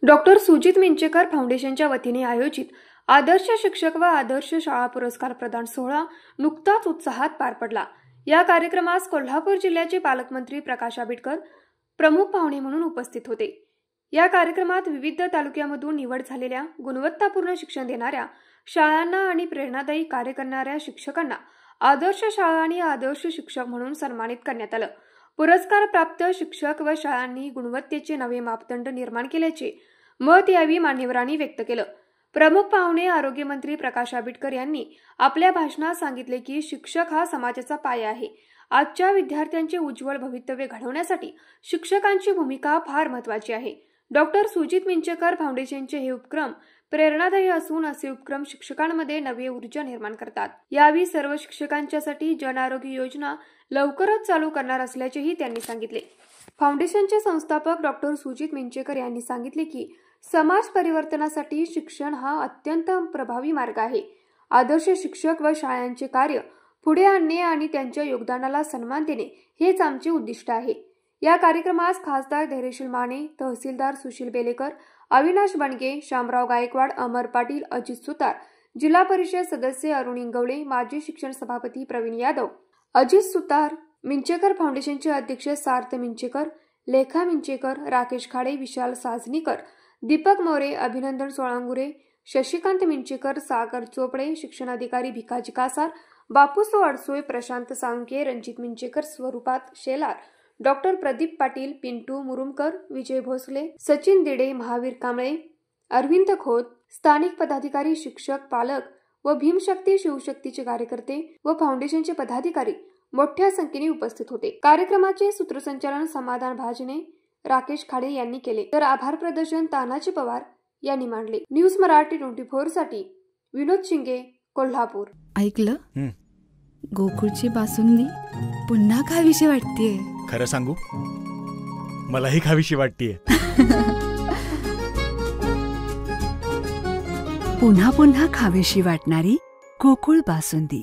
Doctor Sujit Minchekar फाउंडेशनच्या वतीने आयोजित आदर्श शिक्षक व आदर्श शाळा पुरस्कार प्रदान सोहळा नुकताच उत्साहात पार पडला। या कार्यक्रमास कोल्हापूर जिल्ह्याचे पालकमंत्री प्रकाश आंबेडकर प्रमुख पाहुणे म्हणून उपस्थित होते। या कार्यक्रमात विविध तालुक्यांमधून निवड झालेल्या गुणवत्तापूर्ण शिक्षण देणाऱ्या शाळांना आणि प्रेरणादायी कार्य करणाऱ्या शिक्षकांना आदर्श शाळा आणि आदर्श शिक्षक म्हणून सन्मानित करण्यात आलं। पुरस्कार प्राप्त शिक्षक व शाळांनी गुणवत्तेचे नवे मापदंड निर्माण केल्याचे मत यावेळी मान्यवरांनी व्यक्त केलं। प्रमुख पाहुणे आरोग्यमंत्री प्रकाश आंबेडकर यांनी आपल्या भाषणात सांगितले की शिक्षक हा समाजाचा पाया आहे। आजच्या विद्यार्थ्यांचे उज्ज्वल भवितव्य घडवण्यासाठी शिक्षकांची भूमिका फार महत्त्वाची आहे। डॉक्टर सुजित मिंचेकर फाउंडेशनचे हे उपक्रम प्रेरणादायी असून असे उपक्रम शिक्षकांमध्ये नवी ऊर्जा निर्माण करतात। यावेळी सर्व शिक्षकांच्यासाठी जन आरोग्य योजना लवकरच चालू करणार असल्याचेही त्यांनी सांगितले। फाउंडेशनचे संस्थापक डॉक्टर सुजित मिंचेकर यांनी सांगितले की समाज परिवर्तनासाठी शिक्षण हा अत्यंत प्रभावी मार्ग आहे। आदर्श शिक्षक व शाळांचे कार्य पुढे आणणे आणि त्यांच्या योगदानाला सन्मान देणे हेच आमचे उद्दिष्ट आहे। या कार्यक्रमास खासदार धैर्यशील माने, तहसीलदार सुशील बेलेकर, अविनाश बनगे, शामराव गायकवाड, अमर पाटील, अजित सुतार, जिल्हा परिषद सदस्य अरुण इंगवले, माजी शिक्षण सभापती प्रवीण यादव, अजित सुतार, मिंचेकर फाउंडेशनचे अध्यक्ष सार्थ मिंचेकर, लेखा मिंचेकर, राकेश खाडे, विशाल साजनीकर, दीपक मोरे, अभिनंदन सोळांगुरे, शशिकांत मिंचेकर, सागर चोपडे, शिक्षणाधिकारी भिकाजी कासार, बापूसो अडसोय, प्रशांत सांके, रणजित मिंचेकर, स्वरूपात शेलार, डॉक्टर प्रदीप पाटील, पिंटू मुरुमकर, विजय भोसले, सचिन दिडे, महावीर कांबळे, अरविंद खोत, स्थानिक पदाधिकारी, शिक्षक, पालक व भीमशक्ती शिवशक्तीचे कार्यकर्ते व फाउंडेशनचे पदाधिकारी मोठ्या संख्येने उपस्थित होते। कार्यक्रमाचे सूत्रसंचालन समाधान भाजने, राकेश खाडे यांनी केले, तर आभार प्रदर्शन तानाजी पवार यांनी मांडले। न्यूज मराठी 24 साठी विनोद शिंगे, कोल्हापूर। ऐकलं, गोकुळची बासुंदी पुन्हा खावीशी वाटतेय। खरं सांगू, मलाही खावीशी वाटतेय। पुन्हा पुन्हा खावीशी वाटणारी गोकुळ बासुंदी।